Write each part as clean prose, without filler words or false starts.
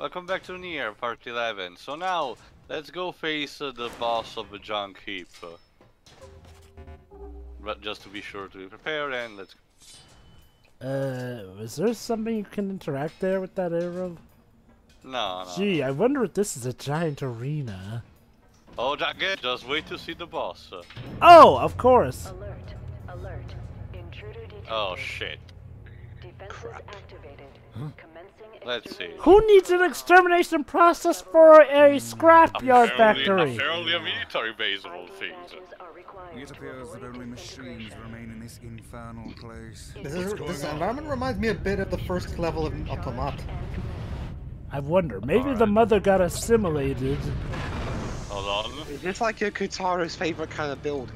Welcome back to NieR, part 11. So now, let's go face the boss of the junk heap. But just to be sure to be prepared, and let's is there something you can interact there with that arrow? No. Gee, I wonder if this is a giant arena. Oh, again, just wait to see the boss. Oh, of course! Alert. Intruder detected. Oh, shit. Defenses activated. Commencing Let's see. Who needs an extermination process for a scrapyard factory? Apparently a military base of all things. It appears that only machines remain in this infernal place. This environment reminds me a bit of the first level of Automata. I wonder, maybe the mother got assimilated. Hold on. Is this like your Kutaro's favorite kind of build?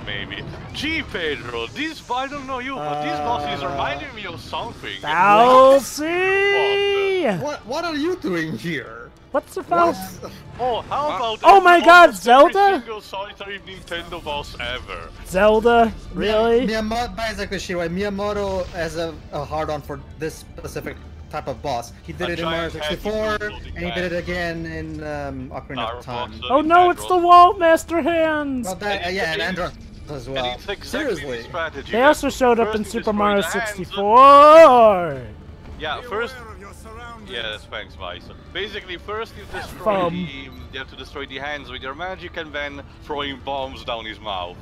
Maybe. Gee, Pedro, these, I don't know you, but these bosses reminding me of something. I'll see! What are you doing here? What's the phone? Oh, how about Oh my god, every Zelda? single solitary Nintendo boss ever. Zelda? Really? Miyamoto, basically, Miyamoto has a hard-on for this specific type of boss. He did it in Mario 64, and he did it again in Ocarina of Time. Oh no, it's the Wall Master Hands! Well, that, yeah, and Android as well. And it's exactly Seriously. the strategy. They also showed up First in you Super destroy Mario the hands. 64! Yeah, first. Yeah, thanks, Vice. Basically, first you destroy you have to destroy the hands with your magic, and then throwing bombs down his mouth.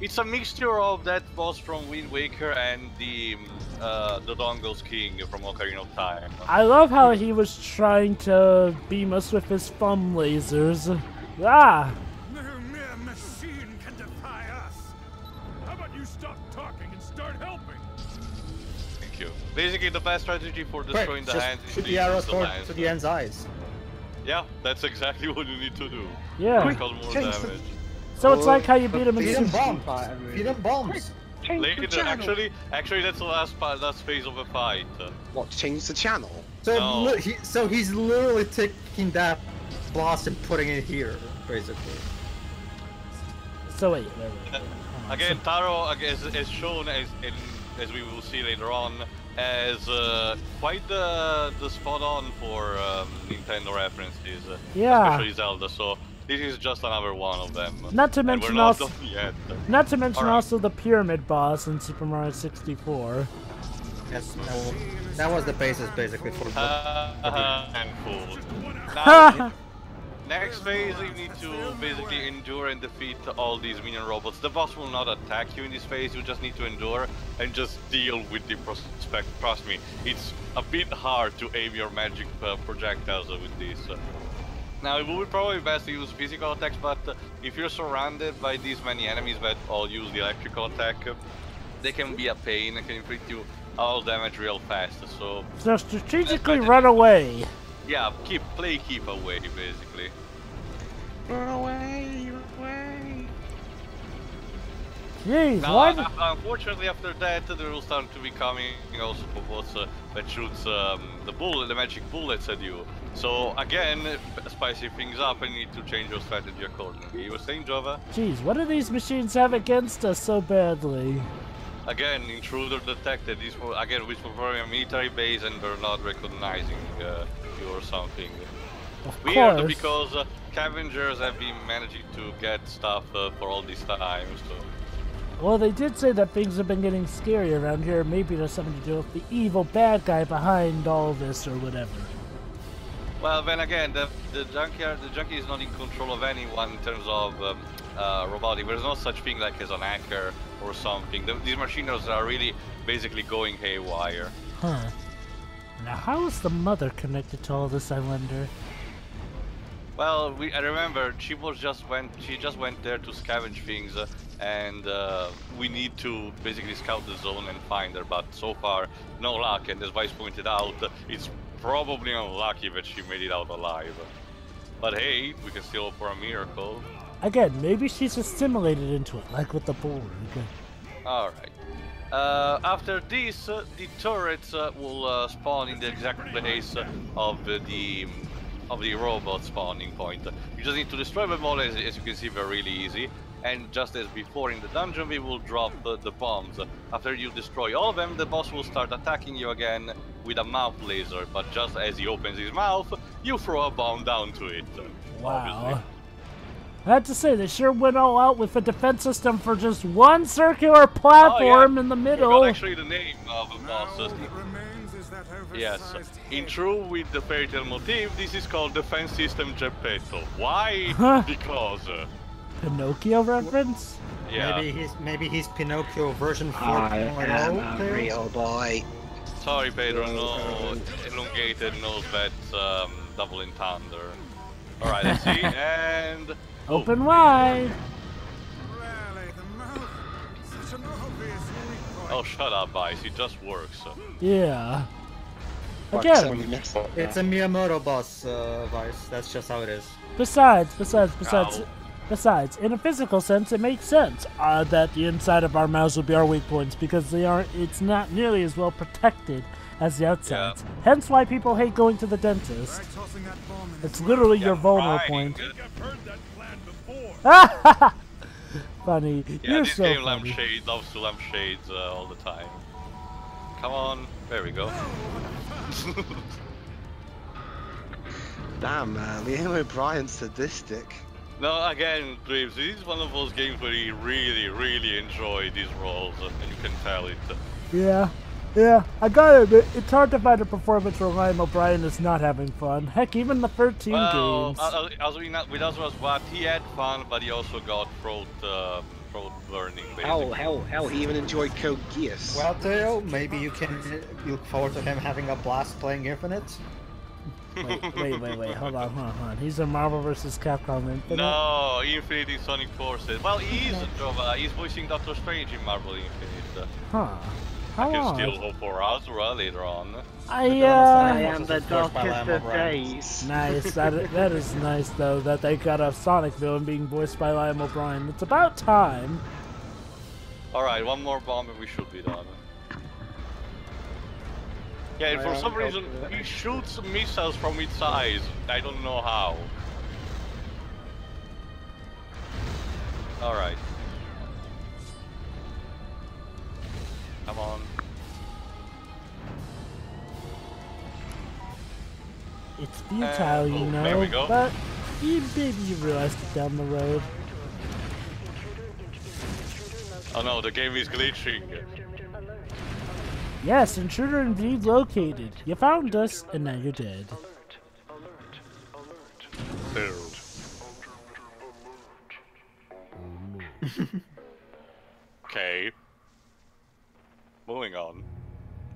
It's a mixture of that boss from Wind Waker and the Dongle's King from Ocarina of Time. I love how he was trying to beam us with his thumb lasers. Ah! No mere machine can defy us. How about you stop talking and start helping? Thank you. Basically, the best strategy for destroying the hands is shoot to the arrows use the toward hands. to the end's eyes. Yeah, that's exactly what you need to do. Yeah. Cause more damage. So it's like how you beat him in Feed him Super bombs. Feed him bombs. Later, actually, that's the last phase of the fight. What, change the channel? So, No. so he's literally taking that boss and putting it here, basically. So wait. Again, Taro is shown as we will see later on as quite the spot on for Nintendo references. Yeah. Especially Zelda. So this is just another one of them. Not to And mention we're not also, done yet. not to mention Alright. also the pyramid boss in Super Mario 64. Yes, that was the basis, basically, for And fool. Now, next phase, you need to basically endure and defeat all these minion robots. The boss will not attack you in this phase, you just need to endure and just deal with the prospect. Trust me, it's a bit hard to aim your magic projectiles with this. Now, it would be probably best to use physical attacks, but if you're surrounded by these many enemies that all use the electrical attack, they can be a pain and can inflict you all damage real fast. So strategically run away. yeah, play keep away, basically. Run away, run away. Jeez, Now, why? unfortunately, after that, there will start to be coming also bots that shoots the magic bullets at you. So again, spicing things up, and you need to change your strategy accordingly. You were saying, Jova? Jeez, what do these machines have against us so badly? Again, intruder detected. This will, again, which will probably a military base, and they're not recognizing you or something. Of Weird, course. because scavengers have been managing to get stuff for all this time. So. Well, they did say that things have been getting scary around here. Maybe there's something to do with the evil bad guy behind all this or whatever. Well, then again, the junkie is not in control of anyone in terms of robotic. There's no such thing like as an hacker or something. These machiners are really basically going haywire. Huh. Now, how is the mother connected to all this, I wonder? Well, I remember she just went there to scavenge things, and we need to basically scout the zone and find her. But so far, no luck. And as Vice pointed out, it's probably unlucky that she made it out alive. But hey, we can still hope for a miracle. Again, maybe she's assimilated into it, like with the Borg. Alright. After this, the turrets will spawn in the exact place of the robot spawning point. You just need to destroy them all, as you can see, they're really easy. and just as before in the dungeon, we will drop the bombs. After you destroy all of them, the boss will start attacking you again with a mouth laser, but just as he opens his mouth, you throw a bomb down to it. Wow. Obviously. I have to say, they sure went all out with a defense system for just one circular platform in the middle. That's actually the name of the boss system. Yes, in true with the fairy tale motif, this is called Defense System Geppetto. Why? Because... Pinocchio reference? Yeah. Maybe he's Pinocchio version 4.0. I am a real boy. Sorry, Pedro, no elongated nose bets, double entendre. Alright, let's see, and... Open wide! Oh, shut up, Ice, it just works. Yeah. When Again, you mess up, It's a Miyamoto boss, Vice. That's just how it is. besides, Ow. in a physical sense, it makes sense that the inside of our mouths will be our weak points because it's not nearly as well protected as the outsides. Yeah. Hence why people hate going to the dentist. It's literally your vulnerable point. Funny. Yeah, You're this so game funny. loves to lampshades all the time. Come on, there we go. damn, Liam O'Brien's sadistic. No, again, Dreams, this is one of those games where you really enjoy these roles, and you can tell it. Yeah, I gotta admit, it's hard to find a performance where Liam O'Brien is not having fun. Heck, even the 13 Well, games. with us was what he had fun, but he also got throat burning. Basically. Hell, he even enjoyed Code Geass. Well, Theo, maybe you can look forward to him having a blast playing Infinite. Wait, hold on. He's in Marvel vs. Capcom Infinite. No, Infinity Sonic Forces. Well, he's voicing Doctor Strange in Marvel Infinite. Huh. I How can odd. still hope for Azura later on. I am the darkest of days. Nice. That is nice though that they got a Sonic villain being voiced by Liam O'Brien. It's about time. Alright, one more bomb and we should be done. Yeah, and for some reason he shoots missiles from its eyes. I don't know how. Alright. Come on. It's futile, you know, there we go. but maybe you realized it down the road. Oh no, the game is glitching. Yes, intruder indeed located. You found us, and now you're dead. Okay. Moving on.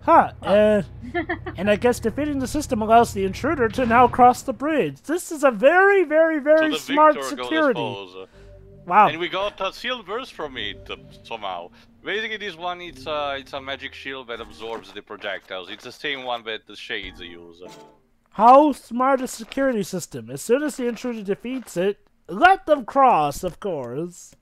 Huh, and I guess defeating the system allows the intruder to now cross the bridge. This is a very So the smart Victor goes security. pose. Wow. And we got a shield burst from it somehow. Basically, this one it's a magic shield that absorbs the projectiles. It's the same one that the shades use. How smart a security system. As soon as the intruder defeats it, let them cross, of course.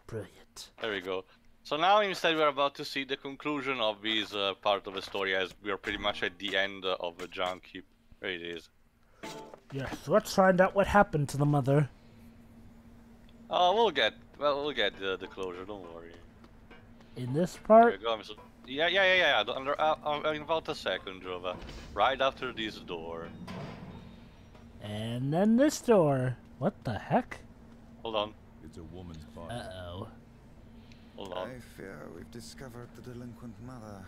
Brilliant. There we go. So now instead we're about to see the conclusion of this part of the story, as we are pretty much at the end of the junk heap. There it is. Yes, let's find out what happened to the mother. Oh, we'll get the closure. Don't worry. In this There part? we go. Yeah. In about a second, Jova. Right after this door. And then this door. What the heck? Hold on. It's a woman's body. Uh-oh. Hold on. I fear we've discovered the delinquent mother.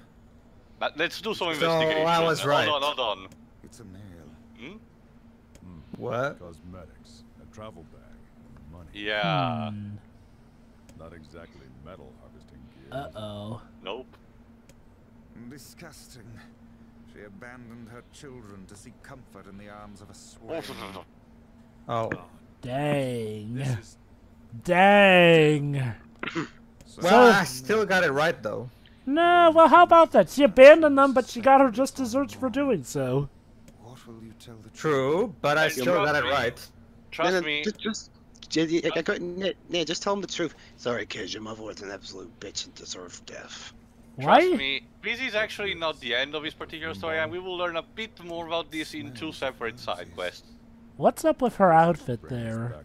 Let's do some So, investigation. I was right. Hold on. It's a male. What? Cosmetics, a travel bag, and money. Yeah. Not exactly metal harvesting gear. Uh-oh. Nope. Disgusting. She abandoned her children to seek comfort in the arms of a swain. Oh. Dang. This is Dang. Well, I still got it right, though. No, well, how about that? She abandoned them, but she got her just desserts for doing so. What will you tell the True, but I still got it right. Trust me. Just tell him the truth. Sorry, kids, your mother was an absolute bitch and deserved death. Trust Why? me, this is actually not the end of this particular story, and we will learn a bit more about this in two separate side quests. What's up with her outfit there?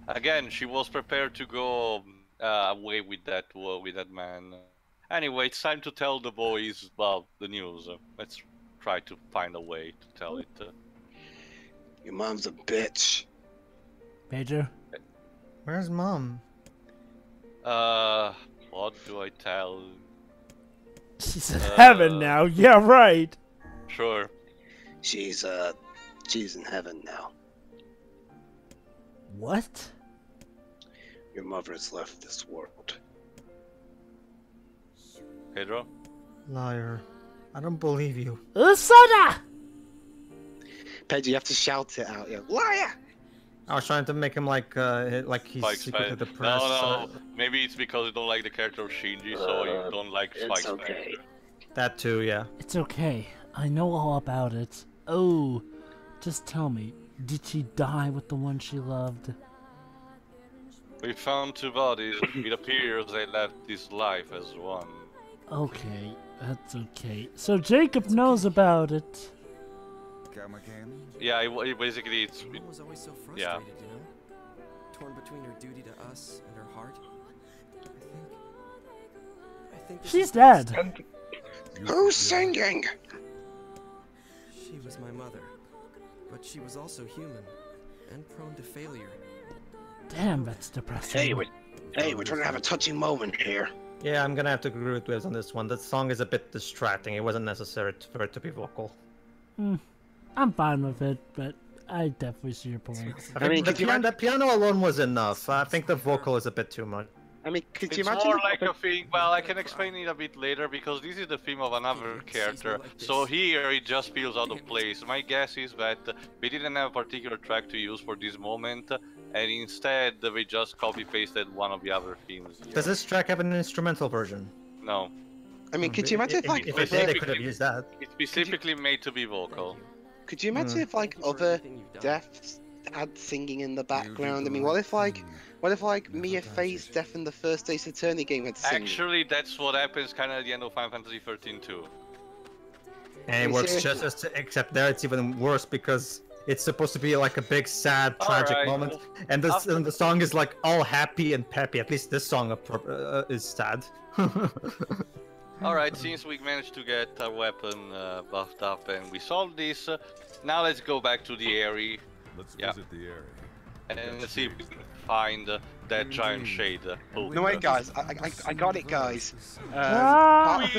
Again, she was prepared to go away with that man. Anyway, it's time to tell the boys about the news. Let's try to find a way to tell it. Your mom's a bitch. Major? Where's mom? What do I tell? She's in heaven now. Yeah, right. Sure. She's in heaven now. What? Your mother has left this world. Pedro? Liar. I don't believe you. Usada! Pedro, you have to shout it out, liar! I was trying to make him like he's Spike's secretly fan. depressed. No. Maybe it's because you don't like the character of Shinji, so you don't like Spike's okay. fan. That too, yeah. It's okay. I know all about it. Oh, just tell me, did she die with the one she loved? We found 2 bodies. It appears they left this life as one. Okay, that's okay. So Jacob knows about it. Come again? Yeah, basically it's... Mom was always so frustrated, Yeah. you know? Torn between her duty to us and her heart. I think this She's is dead. Who's singing? She was my mother, but she was also human and prone to failure. Damn, that's depressing. Hey, we're trying to have a touching moment here. Yeah, I'm gonna have to agree with Wiz on this one. That song is a bit distracting. It wasn't necessary for it to be vocal. I'm fine with it, but I definitely see your point. I mean, the piano alone was enough. I think the vocal is a bit too much. I mean, could you It's imagine? more like a thing, well, I can explain it a bit later, because this is the theme of another character, so here it just feels out of place. My guess is that we didn't have a particular track to use for this moment, and instead we just copy-pasted one of the other themes. Does this track have an instrumental version? No. I mean, could you imagine if If it did, they could have used that. It's specifically made to be vocal. Could you imagine if like other deaths had singing in the background? I mean, what if like Mia Faye's death in the first Ace Attorney game had singing? Actually, that's what happens kind of at the end of Final Fantasy 13 too. And it works just as except there it's even worse because it's supposed to be like a big, sad, tragic moment, and the song is like all happy and peppy. At least this song is sad. Alright, since we managed to get our weapon buffed up and we solved this, now let's go back to the Aerie. Let's visit the Aerie. And let's see if we can find that giant shade. Oh. No wait, guys, I got it, guys. Ah!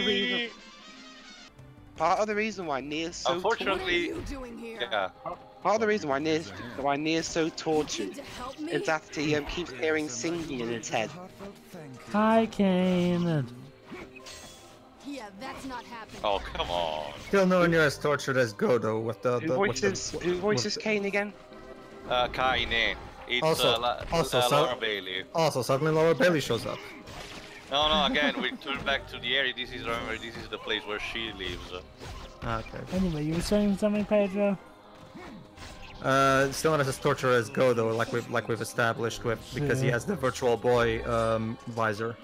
Part of the reason why NieR's so Unfortunately, yeah. Part of the reason why NieR's so tortured is that he keeps hearing singing in his head. Hi, Kane. Yeah, that's not happening. Oh, come on. Still knowing you're as tortured as Godo with the... Who voices Kane again? Kainé. It's also Laura Bailey. Also, suddenly Laura Bailey shows up. No, again, we turn back to the Aerie. Remember, this is the place where she lives. Okay. Anyway, you were saying something, Pedro? Still not as tortured as Godo, like we've established with, because he has the virtual boy visor.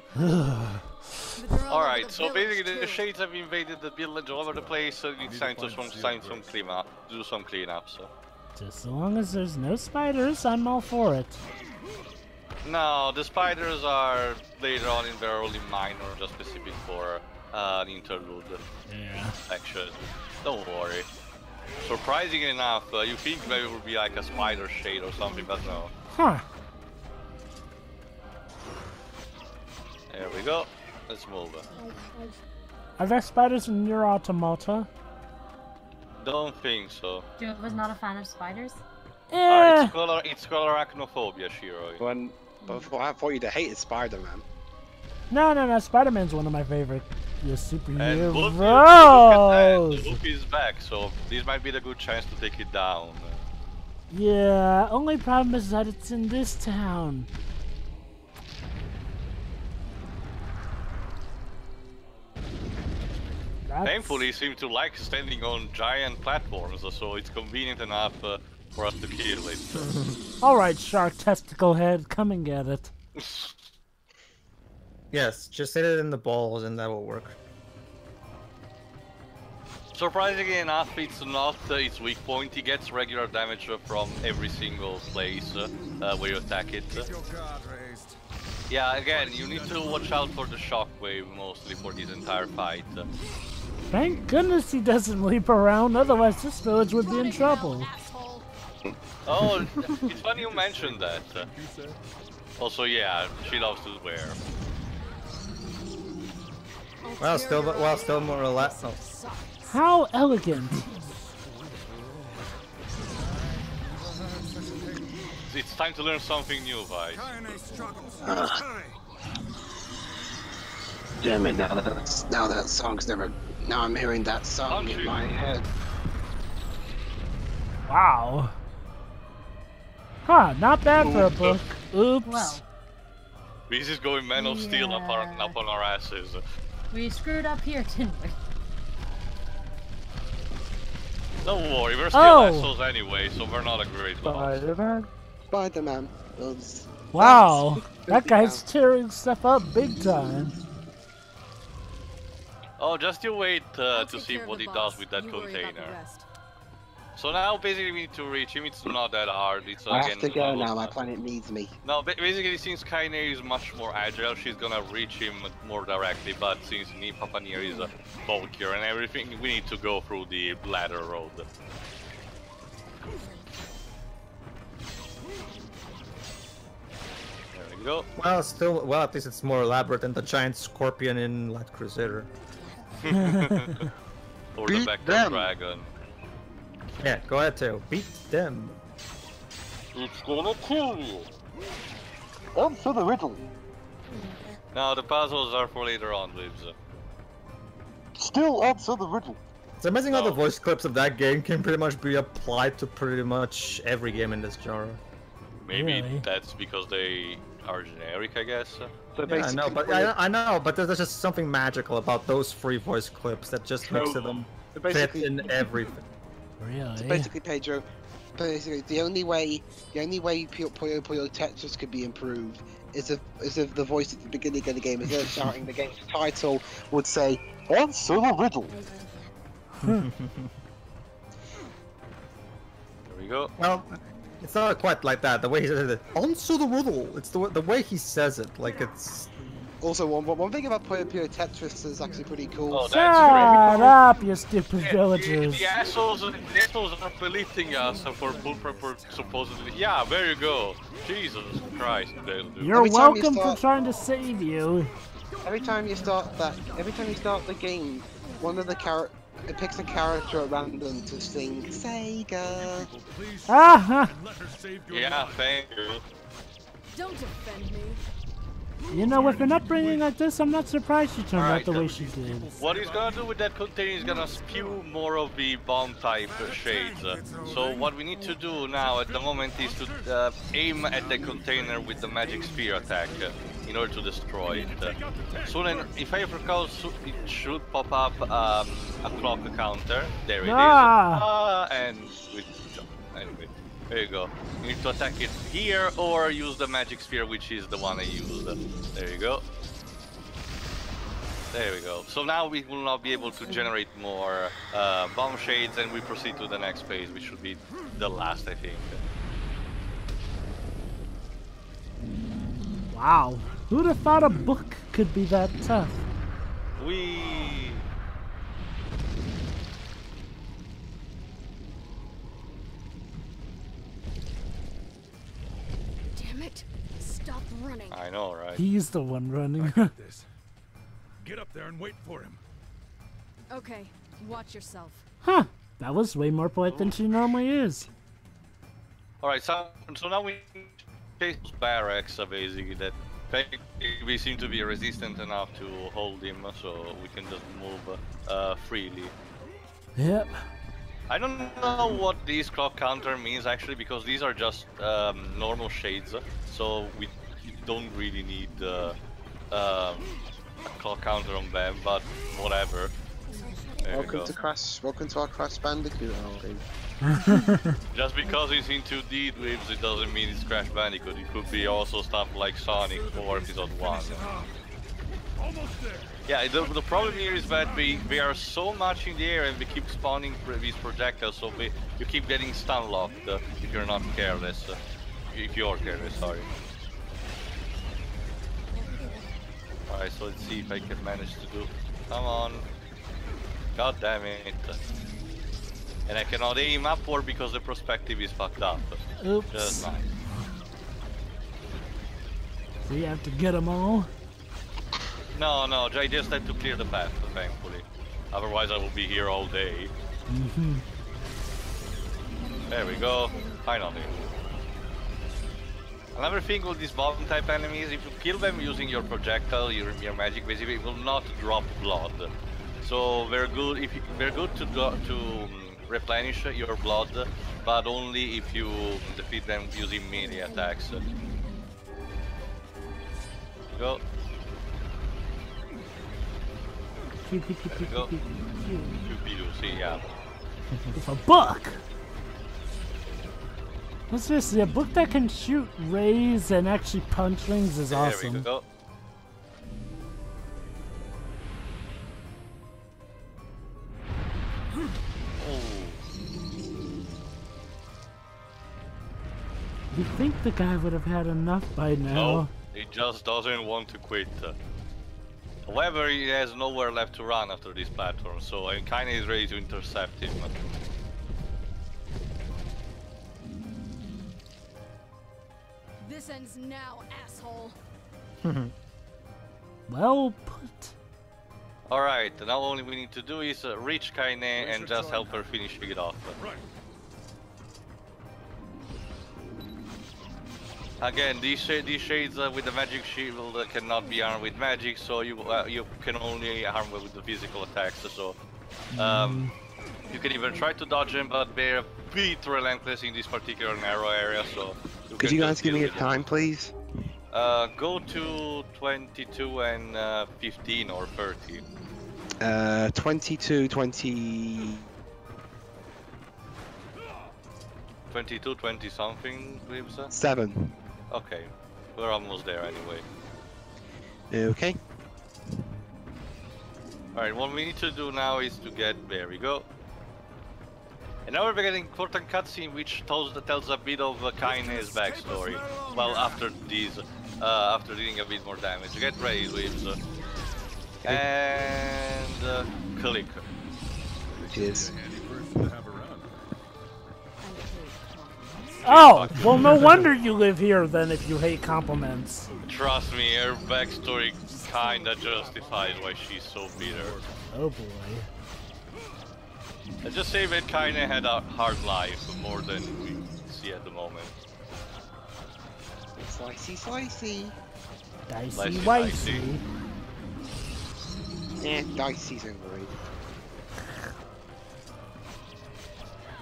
Alright, so basically the shades have invaded the village all over the place, so it's time to do some cleanup. So. Just so long as there's no spiders, I'm all for it. No, the spiders are later on in they're only minor, just specific for an interlude section. Don't worry. Surprisingly enough, you think maybe it would be like a spider shade or something, but no. Huh. There we go. Let's move. Are there spiders in your automata? Don't think so. Joe was not a fan of spiders? Eh. It's called arachnophobia, Shiroi. But I thought you'd have hated Spider-Man. No, Spider-Man's one of my favorite superheroes. Look at that, Luke is back, so this might be the good chance to take it down. Yeah, only problem is that it's in this town. Thankfully, he seems to like standing on giant platforms, so it's convenient enough for us to kill it. Alright, Shark Testicle Head, come and get it. Yes, just hit it in the balls and that will work. Surprisingly enough, it's not its weak point. He gets regular damage from every single place where you attack it. Yeah, again, you need to watch out for the shockwave mostly for this entire fight. Thank goodness he doesn't leap around, otherwise this village would be in trouble. Oh, it's funny you mentioned that. Also, yeah, she loves to swear. Well, still more relaxed. Oh. How elegant! It's time to learn something new, Vi. Damn it! Now that song's never. Now I'm hearing that song in my head. Wow. Huh, not bad for a book. Oops. Well, This is going Man of Steel up on our asses. we screwed up here, didn't we? Don't worry, we're still assholes anyway, so we're not a great loss. Spider-Man. Wow, that guy's tearing stuff up big time. Oh, just you wait to see what he does with that container. So now basically we need to reach him. It's not that hard. It's I have to go now. My planet needs me. No, basically since Kainé is much more agile, she's gonna reach him more directly. But since NieR is bulkier and everything, we need to go through the ladder road. There we go. Well, at least it's more elaborate than the giant scorpion in Light Crusader. Or the Vector Dragon. Yeah, go ahead, Teo. Beat them. It's gonna kill you. Answer the riddle. Now the puzzles are for later on, Libs. Still answer the riddle. It's amazing how the voice clips of that game can pretty much be applied to pretty much every game in this genre. Maybe that's because they are generic, I guess. So yeah, I know, but there's just something magical about those free voice clips that just makes them fit in everything. Really? So basically, Pedro, the only way Puyo Tetris could be improved is if the voice at the beginning of the game, instead of shouting the game's title, would say, "Answer the riddle." There we go. Well, it's not quite like that. The way he says it, "Answer the riddle." It's the way he says it, like it's. Also, one thing about Puyo Tetris is actually pretty cool. Oh, Shut up, you stupid villagers. The assholes are belittling us for supposedly. Yeah, there you go. Jesus Christ, they'll do. You're welcome for trying to save you. Every time you start the game, one of the it picks a character at random to sing Sega. Ah! Yeah, thank you. Don't offend me. You know, with an upbringing like this, I'm not surprised she turned out the way she did. What he's gonna do with that container is gonna spew more of the bomb type shades. So what we need to do now at the moment is to aim at the container with the magic spear attack in order to destroy it. Soon, if I recall, it should pop up a clock counter. There it is. And anyway. There you go. You need to attack it here or use the magic sphere, which is the one I used. There you go. There we go. So now we will not be able to generate more bomb shades, and we proceed to the next phase, which should be the last, I think. Wow. Who'd have thought a book could be that tough? Stop running. I know, right? He's the one running. I got this. Get up there and wait for him. Okay, watch yourself. Huh. That was way more polite than she normally is. Alright, so now we chase those barracks, basically, that we seem to be resistant enough to hold him, so we can just move freely. Yep. I don't know what this clock counter means actually, because these are just normal shades, so we don't really need a clock counter on them, but whatever. Welcome to our Crash Bandicoot. Just because it's into D-Dwibs, it doesn't mean it's Crash Bandicoot. It could be also stuff like Sonic or Episode 1. Almost there. Yeah, the problem here is that we are so much in the air and we keep spawning these projectiles, so you keep getting stun locked if you're not careless. If you're careless, sorry. Alright, so let's see if I can manage to do. Come on. God damn it. And I cannot aim upward because the perspective is fucked up. Oops. Just nice. So you have to get them all? No, I just had to clear the path, thankfully. Otherwise I will be here all day. There we go. Finally. Another thing with these bomb type enemies, if you kill them using your projectile, your magic, basically, it will not drop blood. So they're good to replenish your blood, but only if you defeat them using melee attacks. Go. There we go. See, yeah. It's a book! What's this? A book that can shoot rays and actually punch things is awesome. There we go. You'd think the guy would have had enough by now. No, he just doesn't want to quit. However, he has nowhere left to run after this platform, so Kainé is ready to intercept him. This ends now, asshole. Well put. Alright, now all we need to do is reach Kainé and just help her finish it off. Right. Again, these shades with the magic shield cannot be armed with magic, so you can only harm them with the physical attacks. So you can even try to dodge them, but they're a bit relentless in this particular narrow area. So could you guys give me a time, please? Go to 22 and 15 or 30. 22, 20. 22, 20 something, Glibs? 7. Okay, we're almost there anyway. Okay. Alright, what we need to do now is to get, there we go. And now we're getting an important cutscene which tells a bit of Kainé's backstory. Well, after these, after dealing a bit more damage. Get ready, Glibs. And click. Cheers. Oh, well, no wonder you live here then if you hate compliments. Trust me, her backstory kinda justifies why she's so bitter. Oh boy. Let's just say that Kainé had a hard life, more than we see at the moment. Slicey, slicey. Dicey, wicey. Dicey's overrated.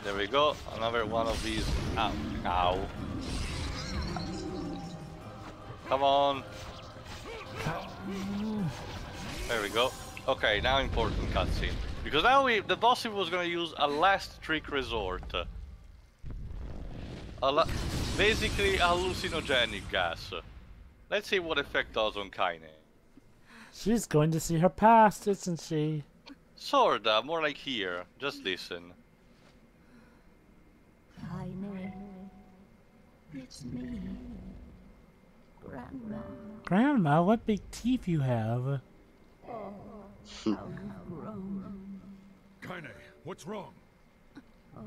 There we go, another one of these. Ow. Ow. Come on. There we go. Okay, now important cutscene. Because now the boss was gonna use a last trick resort. Basically a hallucinogenic gas. Let's see what effect does on Kainé. She's going to see her past, isn't she? Sorta, more like here. Just listen. Kainé, it's me, Grandma. Grandma, what big teeth you have. Oh, how you've grown. Kainé, what's wrong? Oh,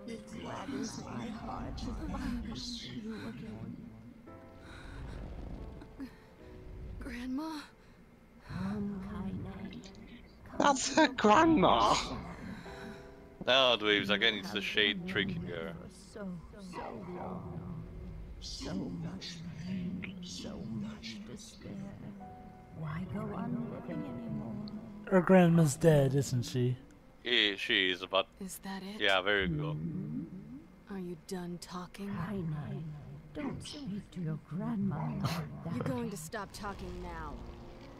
it gladdens my heart to finally see you again. Grandma? Kainé. That's her grandma. No, Dweebs, again it's the shade tricking her. So long. So much pain, so much despair. Why go on living anymore? Her grandma's dead, isn't she? Yeah, she is, but... Is that it? Yeah, very good. Are you done talking? Kainé, don't speak to your grandma like that. You're going to stop talking now.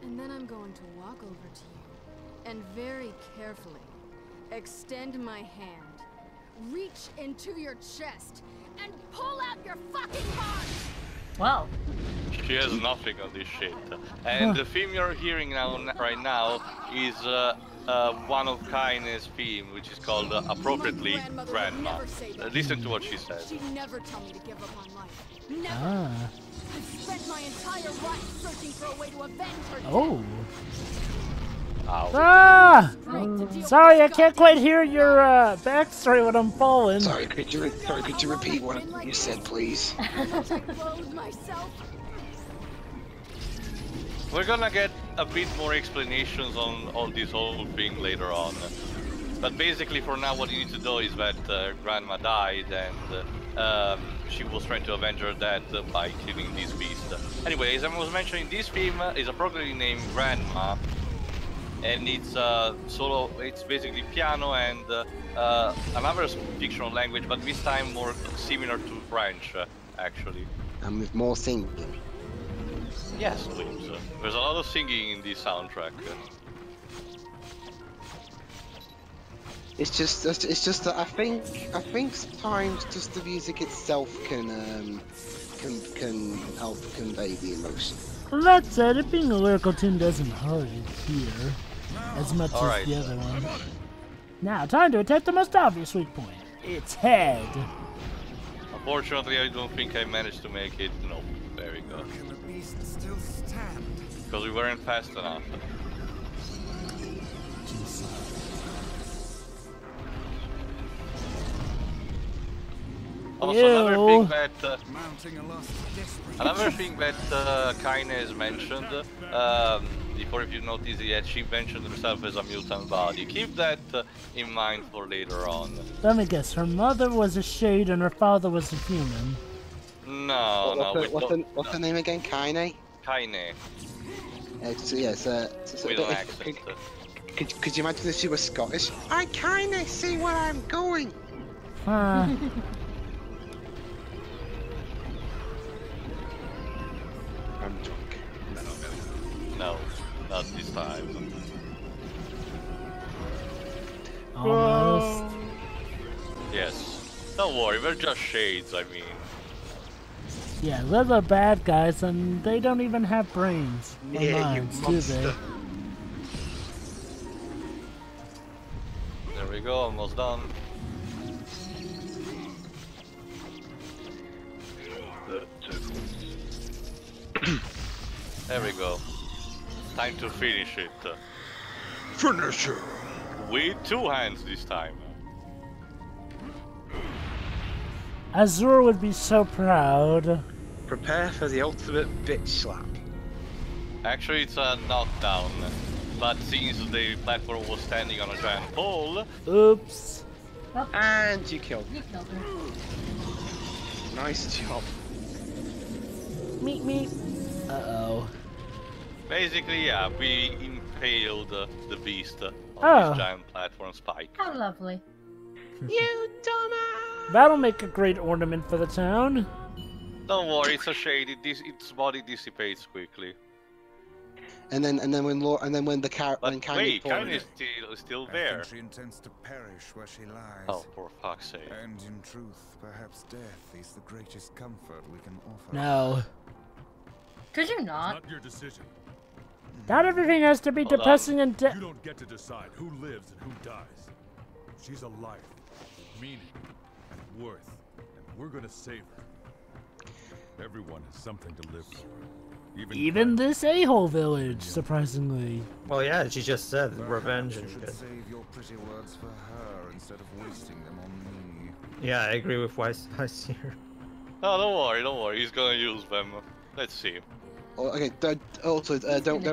And then I'm going to walk over to you. And very carefully, extend my hand. Reach into your chest and pull out your fucking heart! Wow. She has nothing on this shit. And the theme you're hearing right now is one of Kainé's theme, which is called appropriately Grandma. Listen to what she says. She'd never tell me to give up on life. Never. I've spent my entire life searching for a way to avenge her. Oh. Ow. Ah! Sorry, I can't quite hear your backstory when I'm falling. Sorry, could you repeat what you said, please? We're gonna get a bit more explanations on all this whole thing later on. But basically for now what you need to know is that Grandma died and she was trying to avenge her death by killing this beast. Anyway, as I was mentioning, this theme is appropriately named Grandma. And it's it's basically piano and another fictional language, but this time more similar to French, actually. And with more singing. Yes, please. There's a lot of singing in this soundtrack. It's just that I think sometimes just the music itself can help convey the emotion. Well, that said, it being a lyrical tune doesn't hurt it here as much as the other one. Now, time to attack the most obvious weak point. Its head. Unfortunately, I don't think I managed to make it. No, there we go. Can the beast still stand? Because we weren't fast enough. Also, another thing that Kainé has mentioned, before if you notice yet, she mentioned herself as a mutant body. Keep that in mind for later on. Let me guess, her mother was a shade and her father was a human. No, What's the name again? Kainé? Kainé. With an accent. Could you imagine if she was Scottish? I kinda see where I'm going. I'm drunk. No, not this time. Almost. Yes. Don't worry, we're just shades, I mean. Yeah, they're the bad guys and they don't even have brains. Or minds, do they? There we go, almost done. There we go. Time to finish it. Finish it! With two hands this time. Azure would be so proud. Prepare for the ultimate bitch slap. Actually, it's a knockdown. But since the platform was standing on a giant pole... Oops. And you killed her. You killed her. Nice job. Meet me. Uh-oh. Basically, yeah, we impaled the beast on this giant platform spike. How lovely. You dumbass! That'll make a great ornament for the town. Don't worry, it's a shade. Its body dissipates quickly. And then when Kainé is still there. I think she intends to perish where she lies. Oh, for fuck's sake. And in truth, perhaps death is the greatest comfort we can offer. No. Could you not? It's not your decision. Not everything has to be depressing and You don't get to decide who lives and who dies. She's a life, meaning, and worth, and we're gonna save her. Everyone has something to live for. Even this a-hole village, surprisingly. Well, yeah, she just said revenge and shit. You should save your pretty words for her instead of wasting them on me. Yeah, I agree with Wise here. No, don't worry, he's gonna use them. Let's see. Oh, okay, don't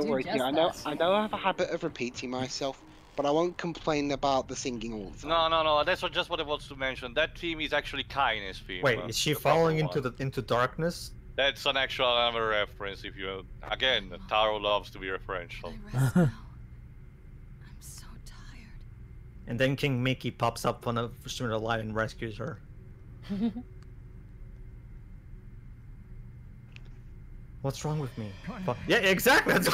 worry. I know I have a habit of repeating myself, but I won't complain about the singing all the time. No, that's just what I wanted to mention. That theme is actually Kainé's theme. Wait, is she falling into darkness? That's an actual another reference. If you again, Taro loves to be referential. I'm so tired. And then King Mickey pops up on a line and rescues her. What's wrong with me? Yeah, exactly. That's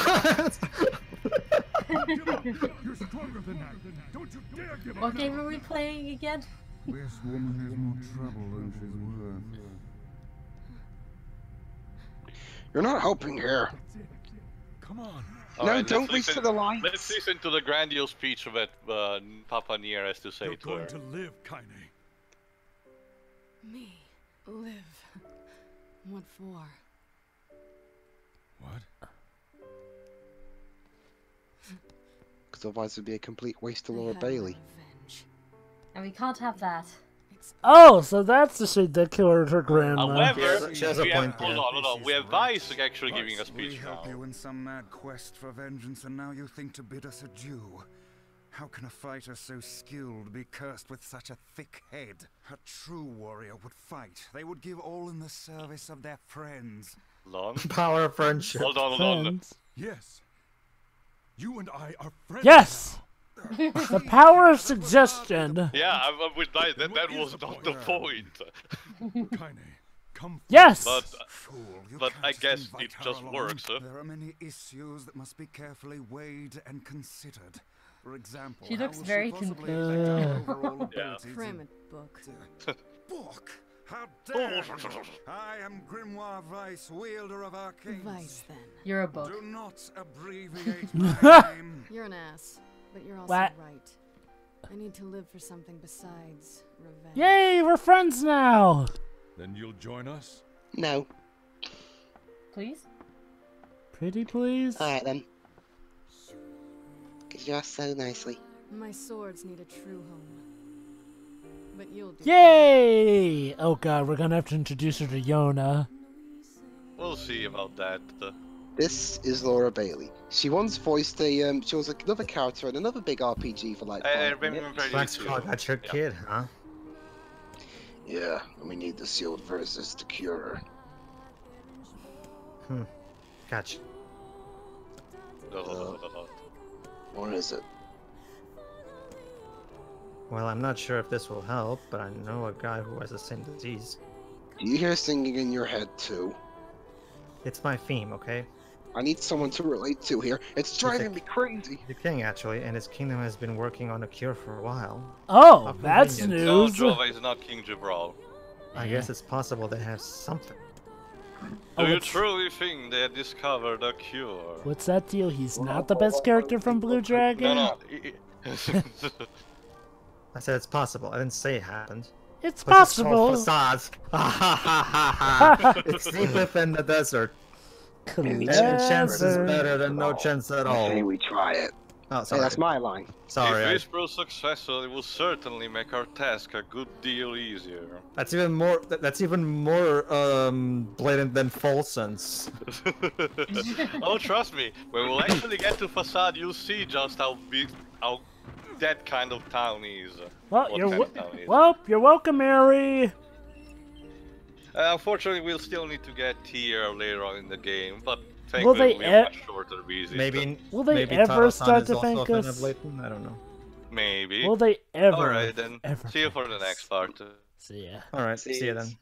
You're stronger than that. Don't you dare give up. What game are we playing again? This woman has more trouble than she's worth. You're not helping here. Come on. No, don't reach to the lights. Let's listen to the grandiose speech of it, Papa NieR has to say You're to going her. to live, Kainé. Me? Live? What for? What? Because otherwise it would be a complete waste of Laura Bailey. And we can't have that. Oh, so that's the shit that killed her grandma. However, she has a point hold on. We have Vice actually giving a speech We now. help you in some mad quest for vengeance, and now you think to bid us adieu. How can a fighter so skilled be cursed with such a thick head? A true warrior would fight. They would give all in the service of their friends. Long? Power of friendship. Hold on. Yes. You and I are friends. Yes! The power of suggestion. Yeah, I'm with that. That was not the point. Kainé, come. Yes! But I guess it just works, huh? There are many issues that must be carefully weighed and considered. For example, She looks how will very possibly confused. affect her overall Yeah. ability to- Primate book. Book? How dare you! I am Grimoire Vice, wielder of arcane. Vice, then. You're a book. Do not abbreviate my name. You're an ass, but you're also What? right. I need to live for something besides revenge. Yay, we're friends now! Then you'll join us? No. Please? Pretty please? Alright then. Because you asked so nicely. My swords need a true home. But you'll do. Yay! Oh god, we're gonna have to introduce her to Yona. We'll see about that. This is Laura Bailey. She once voiced a, she was another character in another big RPG for like 5 minutes. That's got your kid, huh? Yeah, and we need the sealed verses to cure her. Gotcha. What is it? Well, I'm not sure if this will help, but I know a guy who has the same disease. Do you hear singing in your head too? It's my theme, okay? I need someone to relate to here. It's driving me crazy. The king, actually, and his kingdom has been working on a cure for a while. Oh, How that's convenient. No, news. Jova is not King Jabral. I guess it's possible they have something. Do you what's- truly think they discovered a cure? What's that deal? He's not the best character from Blue Dragon? No. I said it's possible. I didn't say it happened. It's But it's possible. called facades. It's deep within the desert. And chance is better than no chance at all. Say we try it. Oh, Hey, sorry. that's my line. Sorry. If I- this proves successful, it will certainly make our task a good deal easier. That's even more. That's even more blatant than Folson's. Oh, trust me, when we'll actually get to Facade, you'll see just how big, how that kind of town is. Well, What you're kind of town is. you're welcome, Aerie. Unfortunately, we'll still need to get here later on in the game, but Will thankfully they it'll be a much shorter visit. Maybe. Will they maybe ever Taro-san start is to also thank kind us? of blatant, I don't know. Maybe. Will they ever? Alright then. Ever See you for the next part. See ya. Alright, see you then.